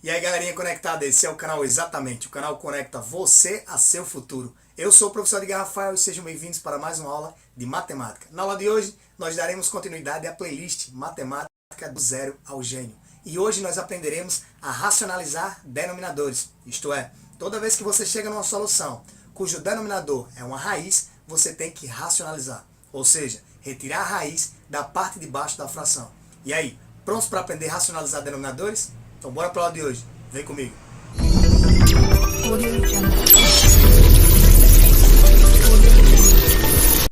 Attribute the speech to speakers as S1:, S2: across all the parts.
S1: E aí, galerinha conectada, esse é o canal Exatamente, o canal conecta você a seu futuro. Eu sou o professor Edgar Rafael e sejam bem-vindos para mais uma aula de matemática. Na aula de hoje, nós daremos continuidade à playlist Matemática do Zero ao Gênio. E hoje nós aprenderemos a racionalizar denominadores, isto é, toda vez que você chega numa solução cujo denominador é uma raiz, você tem que racionalizar, ou seja, retirar a raiz da parte de baixo da fração. E aí, prontos para aprender a racionalizar denominadores? Então bora para a aula de hoje, vem comigo.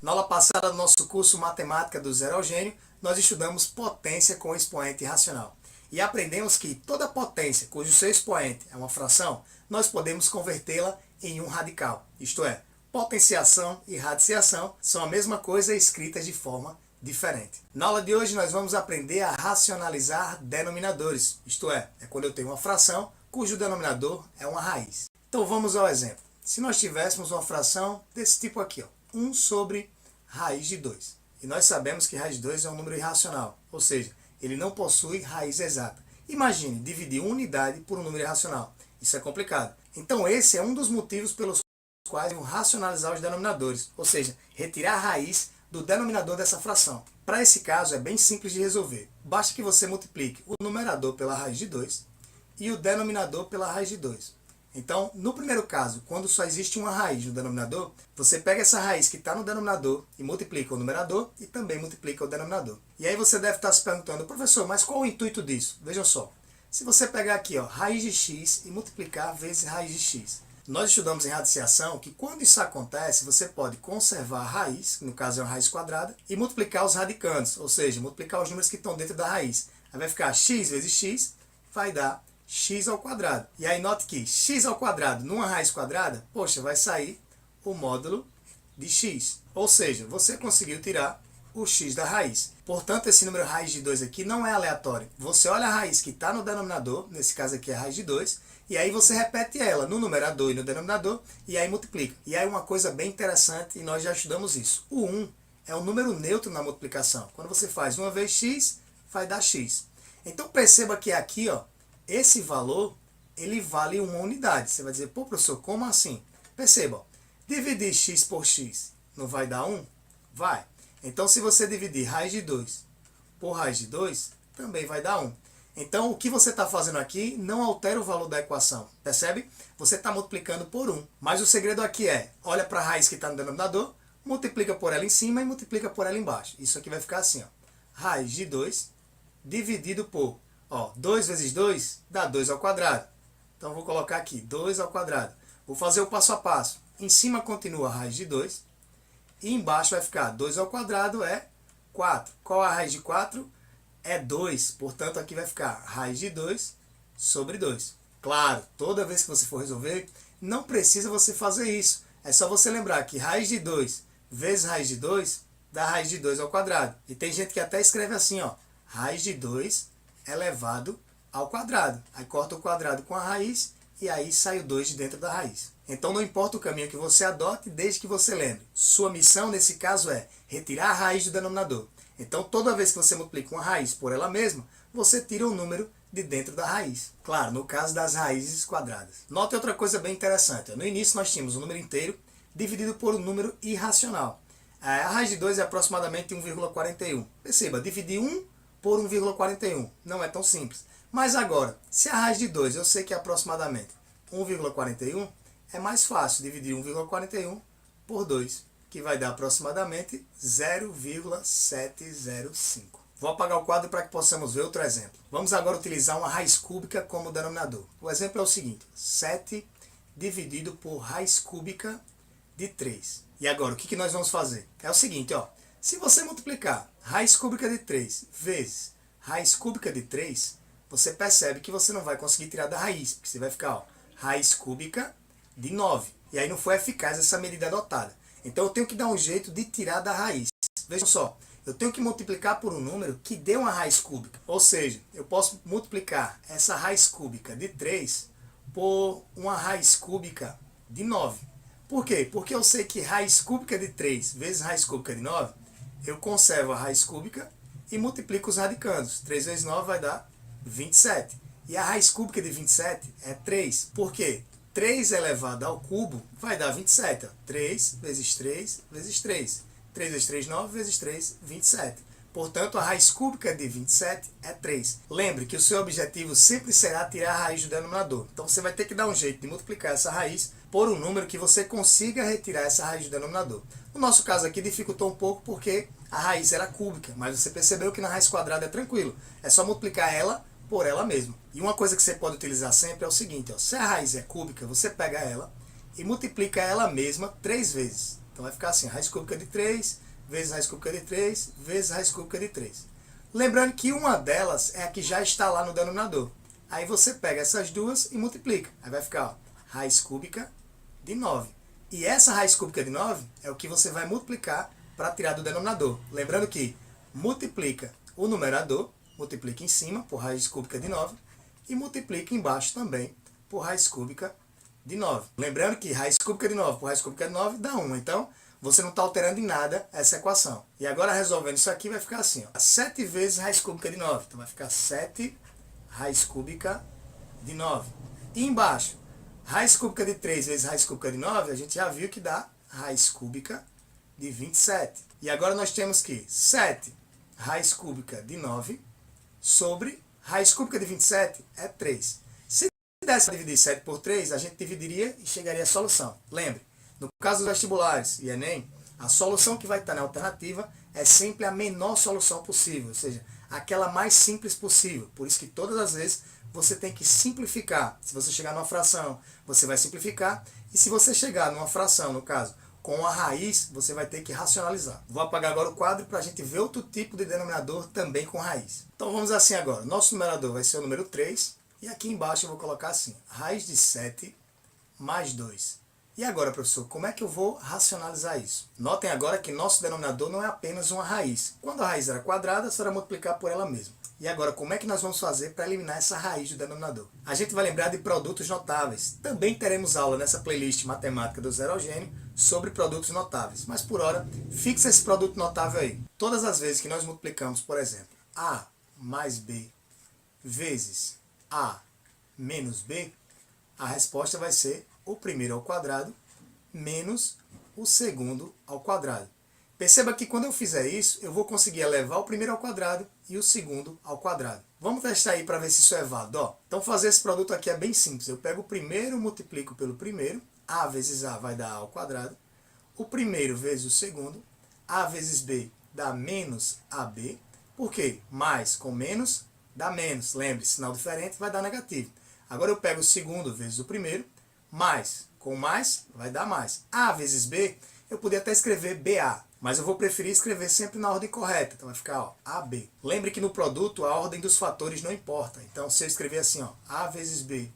S1: Na aula passada do nosso curso Matemática do Zero ao Gênio, nós estudamos potência com expoente racional. E aprendemos que toda potência cujo seu expoente é uma fração, nós podemos convertê-la em um radical. Isto é, potenciação e radiciação são a mesma coisa escritas de forma diferente. Na aula de hoje nós vamos aprender a racionalizar denominadores, isto é quando eu tenho uma fração cujo denominador é uma raiz. Então vamos ao exemplo. Se nós tivéssemos uma fração desse tipo aqui, 1 sobre raiz de 2. E nós sabemos que raiz de 2 é um número irracional, ou seja, ele não possui raiz exata. Imagine dividir uma unidade por um número irracional. Isso é complicado. Então esse é um dos motivos pelos quais vamos racionalizar os denominadores, ou seja, retirar a raiz do denominador dessa fração. Para esse caso é bem simples de resolver. Basta que você multiplique o numerador pela raiz de 2 e o denominador pela raiz de 2. Então, no primeiro caso, quando só existe uma raiz no denominador, você pega essa raiz que está no denominador e multiplica o numerador e também multiplica o denominador. E aí você deve estar se perguntando, professor, mas qual o intuito disso? Vejam só, se você pegar aqui raiz de x e multiplicar vezes raiz de x, nós estudamos em radiciação que quando isso acontece, você pode conservar a raiz, no caso é uma raiz quadrada, e multiplicar os radicantes, ou seja, multiplicar os números que estão dentro da raiz. Aí vai ficar x vezes x, vai dar x ao quadrado. E aí note que x ao quadrado numa raiz quadrada, poxa, vai sair o módulo de x. Ou seja, você conseguiu tirar o x da raiz. Portanto, esse número raiz de 2 aqui não é aleatório. Você olha a raiz que está no denominador, nesse caso aqui é a raiz de 2, e aí você repete ela no numerador e no denominador, e aí multiplica. E aí uma coisa bem interessante, e nós já estudamos isso. O 1 é um número neutro na multiplicação. Quando você faz 1 vezes x, vai dar x. Então perceba que aqui, esse valor, ele vale uma unidade. Você vai dizer, pô, professor, como assim? Perceba, dividir x por x não vai dar 1? Vai. Então, se você dividir raiz de 2 por raiz de 2, também vai dar 1. Então, o que você está fazendo aqui não altera o valor da equação. Percebe? Você está multiplicando por 1. Mas o segredo aqui é, olha para a raiz que está no denominador, multiplica por ela em cima e multiplica por ela embaixo. Isso aqui vai ficar assim, raiz de 2 dividido por 2 vezes 2 dá 2 ao quadrado. Então, vou colocar aqui 2 ao quadrado. Vou fazer o passo a passo. Em cima continua a raiz de 2. E embaixo vai ficar 2 ao quadrado é 4. Qual a raiz de 4? É 2. Portanto, aqui vai ficar raiz de 2 sobre 2. Claro, toda vez que você for resolver, não precisa você fazer isso. É só você lembrar que raiz de 2 vezes raiz de 2 dá raiz de 2 ao quadrado. E tem gente que até escreve assim, raiz de 2 elevado ao quadrado. Aí corta o quadrado com a raiz e aí sai o 2 de dentro da raiz. Então não importa o caminho que você adote, desde que você lembre. Sua missão nesse caso é retirar a raiz do denominador. Então toda vez que você multiplica uma raiz por ela mesma, você tira o número de dentro da raiz. Claro, no caso das raízes quadradas. Note outra coisa bem interessante. No início nós tínhamos um número inteiro dividido por um número irracional. A raiz de 2 é aproximadamente 1,41. Perceba, dividir 1 por 1,41. Não é tão simples. Mas agora, se a raiz de 2 eu sei que é aproximadamente 1,41, é mais fácil dividir 1,41 por 2, que vai dar aproximadamente 0,705. Vou apagar o quadro para que possamos ver outro exemplo. Vamos agora utilizar uma raiz cúbica como denominador. O exemplo é o seguinte, 7 dividido por raiz cúbica de 3. E agora, o que nós vamos fazer? É o seguinte, se você multiplicar raiz cúbica de 3 vezes raiz cúbica de 3, você percebe que você não vai conseguir tirar da raiz, porque você vai ficar, raiz cúbica de 9. E aí não foi eficaz essa medida adotada. Então eu tenho que dar um jeito de tirar da raiz. Vejam só, eu tenho que multiplicar por um número que dê uma raiz cúbica. Ou seja, eu posso multiplicar essa raiz cúbica de 3 por uma raiz cúbica de 9. Por quê? Porque eu sei que raiz cúbica de 3 vezes raiz cúbica de 9, eu conservo a raiz cúbica e multiplico os radicandos. 3 vezes 9 vai dar 27. E a raiz cúbica de 27 é 3. Por quê? 3 elevado ao cubo vai dar 27. Ó. 3 vezes 3 vezes 3. 3 vezes 3, 9 vezes 3, 27. Portanto, a raiz cúbica de 27 é 3. Lembre que o seu objetivo sempre será tirar a raiz do denominador. Então, você vai ter que dar um jeito de multiplicar essa raiz por um número que você consiga retirar essa raiz do denominador. No nosso caso aqui, dificultou um pouco porque a raiz era cúbica, mas você percebeu que na raiz quadrada é tranquilo. É só multiplicar ela por ela mesma. E uma coisa que você pode utilizar sempre é o seguinte, ó, se a raiz é cúbica, você pega ela e multiplica ela mesma 3 vezes. Então vai ficar assim, raiz cúbica de 3, vezes raiz cúbica de 3, vezes raiz cúbica de 3. Lembrando que uma delas é a que já está lá no denominador. Aí você pega essas duas e multiplica. Aí vai ficar, ó, raiz cúbica de 9. E essa raiz cúbica de 9 é o que você vai multiplicar para tirar do denominador. Lembrando que multiplica o numerador, multiplica em cima por raiz cúbica de 9 e multiplica embaixo também por raiz cúbica de 9. Lembrando que raiz cúbica de 9 por raiz cúbica de 9 dá 1. Então, você não está alterando em nada essa equação. E agora, resolvendo isso aqui, vai ficar assim, ó, 7 vezes raiz cúbica de 9. Então, vai ficar 7 raiz cúbica de 9. E embaixo, raiz cúbica de 3 vezes raiz cúbica de 9, a gente já viu que dá raiz cúbica de 27. E agora nós temos que 7 raiz cúbica de 9 sobre raiz cúbica de 27 é 3. Se desse para dividir 7 por 3, a gente dividiria e chegaria à solução. Lembre, no caso dos vestibulares e Enem, a solução que vai estar na alternativa é sempre a menor solução possível, ou seja, aquela mais simples possível. Por isso que todas as vezes você tem que simplificar. Se você chegar numa fração, você vai simplificar. E se você chegar numa fração, no caso, com a raiz, você vai ter que racionalizar. Vou apagar agora o quadro para a gente ver outro tipo de denominador também com raiz. Então vamos assim agora. Nosso numerador vai ser o número 3. E aqui embaixo eu vou colocar assim, raiz de 7 mais 2. E agora, professor, como é que eu vou racionalizar isso? Notem agora que nosso denominador não é apenas uma raiz. Quando a raiz era quadrada, será multiplicar por ela mesma. E agora, como é que nós vamos fazer para eliminar essa raiz do denominador? A gente vai lembrar de produtos notáveis. Também teremos aula nessa playlist Matemática do Zero ao Gênio sobre produtos notáveis. Mas por hora, fixa esse produto notável aí. Todas as vezes que nós multiplicamos, por exemplo, A mais B vezes A menos B, a resposta vai ser o primeiro ao quadrado menos o segundo ao quadrado. Perceba que quando eu fizer isso, eu vou conseguir elevar o primeiro ao quadrado e o segundo ao quadrado. Vamos testar aí para ver se isso é válido. Ó, então fazer esse produto aqui é bem simples. Eu pego o primeiro, multiplico pelo primeiro. A vezes A vai dar A ao quadrado. O primeiro vezes o segundo. A vezes B dá menos AB. Por quê? Mais com menos dá menos. Lembre, sinal diferente vai dar negativo. Agora eu pego o segundo vezes o primeiro. Mais com mais vai dar mais. A vezes B, eu podia até escrever BA. Mas eu vou preferir escrever sempre na ordem correta. Então vai ficar, ó, AB. Lembre que no produto a ordem dos fatores não importa. Então se eu escrever assim, ó, A vezes B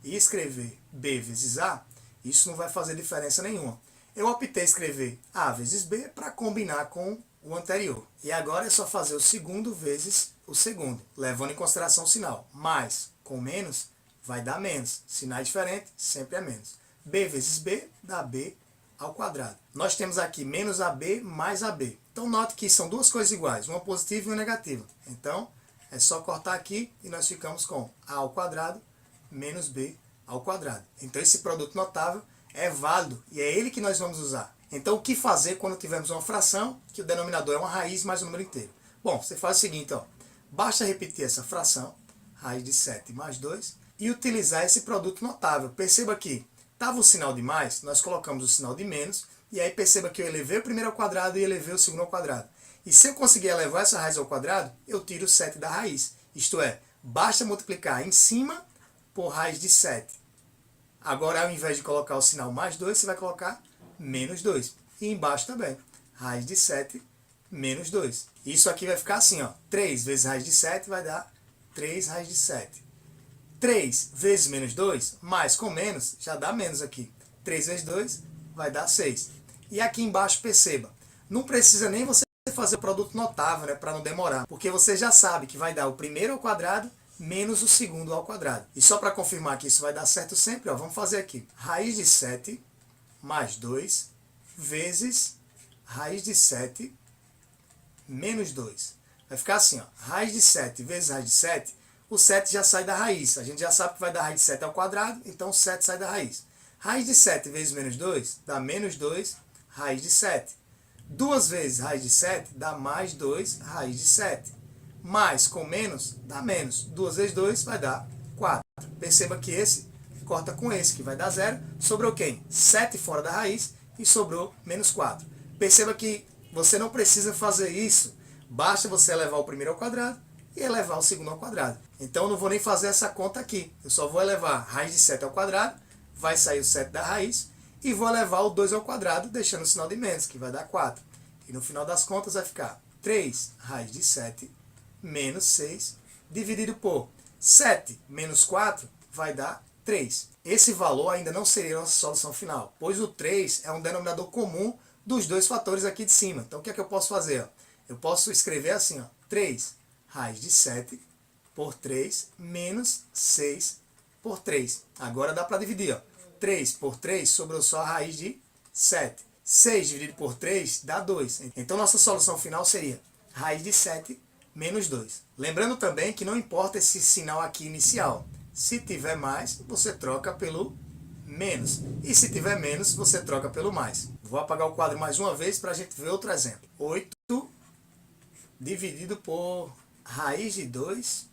S1: e escrever B vezes A, isso não vai fazer diferença nenhuma. Eu optei escrever A vezes B para combinar com o anterior. E agora é só fazer o segundo vezes o segundo, levando em consideração o sinal. Mais com menos vai dar menos. Sinais diferentes sempre é menos. B vezes B dá B ao quadrado. Nós temos aqui menos AB mais AB. Então note que são duas coisas iguais, uma positiva e uma negativa. Então é só cortar aqui e nós ficamos com A ao quadrado menos B ao quadrado. Então esse produto notável é válido e é ele que nós vamos usar. Então o que fazer quando tivermos uma fração que o denominador é uma raiz mais um número inteiro? Bom, você faz o seguinte, ó, basta repetir essa fração, raiz de 7 mais 2, e utilizar esse produto notável. Perceba que estava o sinal de mais, nós colocamos o sinal de menos, e aí perceba que eu elevei o primeiro ao quadrado e elevei o segundo ao quadrado. E se eu conseguir elevar essa raiz ao quadrado, eu tiro 7 da raiz. Isto é, basta multiplicar em cima por raiz de 7. Agora, ao invés de colocar o sinal mais 2, você vai colocar menos 2. E embaixo também, raiz de 7 menos 2. Isso aqui vai ficar assim, ó, 3 vezes raiz de 7 vai dar 3 raiz de 7. 3 vezes menos 2, mais com menos, já dá menos aqui. 3 vezes 2 vai dar 6. E aqui embaixo, perceba, não precisa nem você fazer o produto notável, né, para não demorar, porque você já sabe que vai dar o primeiro ao quadrado menos o segundo ao quadrado. E só para confirmar que isso vai dar certo sempre, ó, vamos fazer aqui. Raiz de 7 mais 2 vezes raiz de 7 menos 2. Vai ficar assim, ó, raiz de 7 vezes raiz de 7. o 7 já sai da raiz. A gente já sabe que vai dar raiz de 7 ao quadrado, então o 7 sai da raiz. Raiz de 7 vezes menos 2 dá menos 2 raiz de 7. 2 vezes raiz de 7 dá mais 2 raiz de 7. Mais com menos dá menos. 2 vezes 2 vai dar 4. Perceba que esse corta com esse, que vai dar 0. Sobrou quem? 7 fora da raiz e sobrou menos 4. Perceba que você não precisa fazer isso. Basta você elevar o primeiro ao quadrado e elevar o segundo ao quadrado. Então eu não vou nem fazer essa conta aqui. Eu só vou elevar raiz de 7 ao quadrado, vai sair o 7 da raiz, e vou elevar o 2 ao quadrado, deixando o sinal de menos, que vai dar 4. E no final das contas vai ficar 3 raiz de 7 menos 6, dividido por 7 menos 4, vai dar 3. Esse valor ainda não seria a nossa solução final, pois o 3 é um denominador comum dos dois fatores aqui de cima. Então o que é que eu posso fazer? Eu posso escrever assim, 3 raiz de 7 por 3 menos 6 por 3. Agora dá para dividir. 3 por 3 sobrou só a raiz de 7. 6 dividido por 3 dá 2. Então nossa solução final seria raiz de 7 menos 2. Lembrando também que não importa esse sinal aqui inicial. Se tiver mais, você troca pelo menos. E se tiver menos, você troca pelo mais. Vou apagar o quadro mais uma vez para a gente ver outro exemplo. 8 dividido por raiz de 2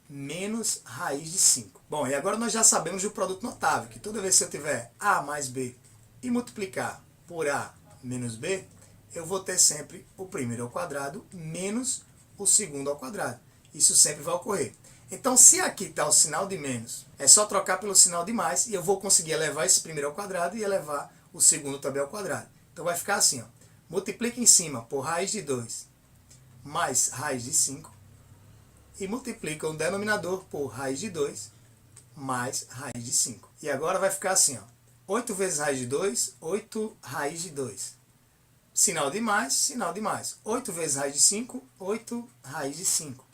S1: menos raiz de 5. Bom, e agora nós já sabemos do produto notável, que toda vez que eu tiver A mais B e multiplicar por A menos B, eu vou ter sempre o primeiro ao quadrado menos o segundo ao quadrado. Isso sempre vai ocorrer. Então, se aqui está o sinal de menos, é só trocar pelo sinal de mais e eu vou conseguir elevar esse primeiro ao quadrado e elevar o segundo também ao quadrado. Então vai ficar assim, multiplica em cima por raiz de 2 mais raiz de 5 e multiplica o denominador por raiz de 2 mais raiz de 5. E agora vai ficar assim, 8 vezes raiz de 2, 8 raiz de 2. Sinal de mais, sinal de mais. 8 vezes raiz de 5, 8 raiz de 5.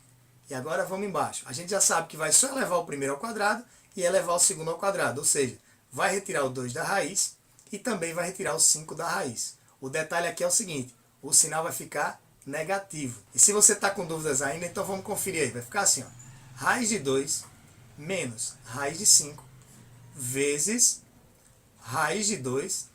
S1: E agora vamos embaixo. A gente já sabe que vai só elevar o primeiro ao quadrado e elevar o segundo ao quadrado. Ou seja, vai retirar o 2 da raiz e também vai retirar o 5 da raiz. O detalhe aqui é o seguinte, o sinal vai ficar negativo. E se você está com dúvidas ainda, então vamos conferir aí. Vai ficar assim, raiz de 2 menos raiz de 5 vezes raiz de 2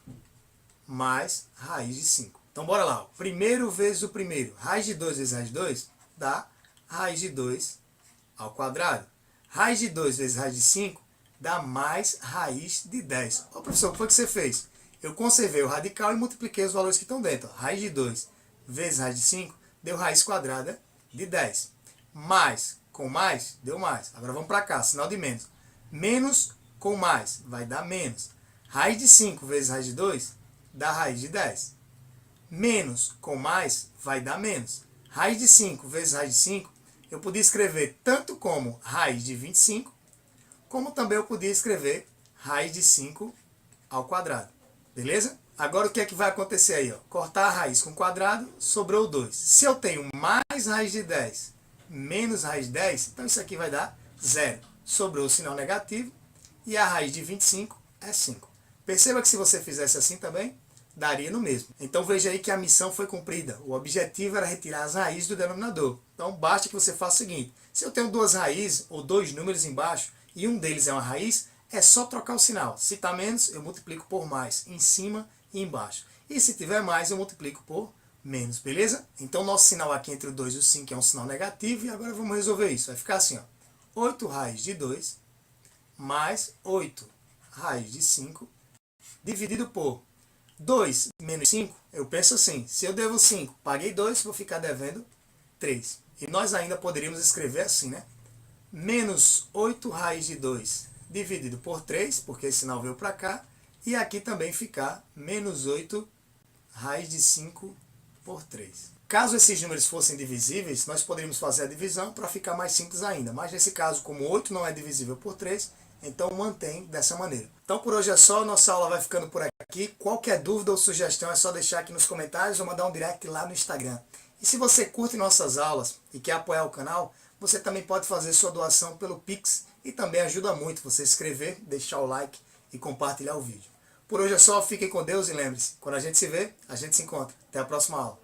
S1: mais raiz de 5. Então bora lá. Primeiro vezes o primeiro. Raiz de 2 vezes raiz de 2 dá raiz de 2 ao quadrado. Raiz de 2 vezes raiz de 5 dá mais raiz de 10. Ô professor, o que foi que você fez? Eu conservei o radical e multipliquei os valores que estão dentro. Raiz de 2 vezes raiz de 5 deu raiz quadrada de 10. Mais com mais deu mais. Agora vamos para cá, sinal de menos. Menos com mais vai dar menos. Raiz de 5 vezes raiz de 2 dá raiz de 10. Menos com mais vai dar menos. Raiz de 5 vezes raiz de 5, eu podia escrever tanto como raiz de 25, como também eu podia escrever raiz de 5 ao quadrado. Beleza? Agora o que é que vai acontecer aí? Cortar a raiz com o quadrado, sobrou 2. Se eu tenho mais raiz de 10 menos raiz de 10, então isso aqui vai dar 0. Sobrou o sinal negativo e a raiz de 25 é 5. Perceba que se você fizesse assim também, daria no mesmo. Então veja aí que a missão foi cumprida. O objetivo era retirar as raízes do denominador. Então basta que você faça o seguinte. Se eu tenho duas raízes ou dois números embaixo e um deles é uma raiz, é só trocar o sinal. Se está menos, eu multiplico por mais em cima e embaixo. E se tiver mais, eu multiplico por menos. Beleza? Então nosso sinal aqui entre o 2 e o 5 é um sinal negativo. E agora vamos resolver isso. Vai ficar assim, 8 raiz de 2 mais 8 raiz de 5 dividido por 2 menos 5, eu penso assim, se eu devo 5, paguei 2, vou ficar devendo 3. E nós ainda poderíamos escrever assim, né? Menos 8 raiz de 2 dividido por 3, porque esse sinal veio para cá, e aqui também ficar menos 8 raiz de 5 por 3. Caso esses números fossem divisíveis, nós poderíamos fazer a divisão para ficar mais simples ainda. Mas nesse caso, como 8 não é divisível por 3, então mantém dessa maneira. Então por hoje é só, nossa aula vai ficando por aqui. Qualquer dúvida ou sugestão é só deixar aqui nos comentários ou mandar um direct lá no Instagram. E se você curte nossas aulas e quer apoiar o canal, você também pode fazer sua doação pelo Pix e também ajuda muito você se inscrever, deixar o like e compartilhar o vídeo. Por hoje é só, fiquem com Deus e lembre-se, quando a gente se vê, a gente se encontra. Até a próxima aula.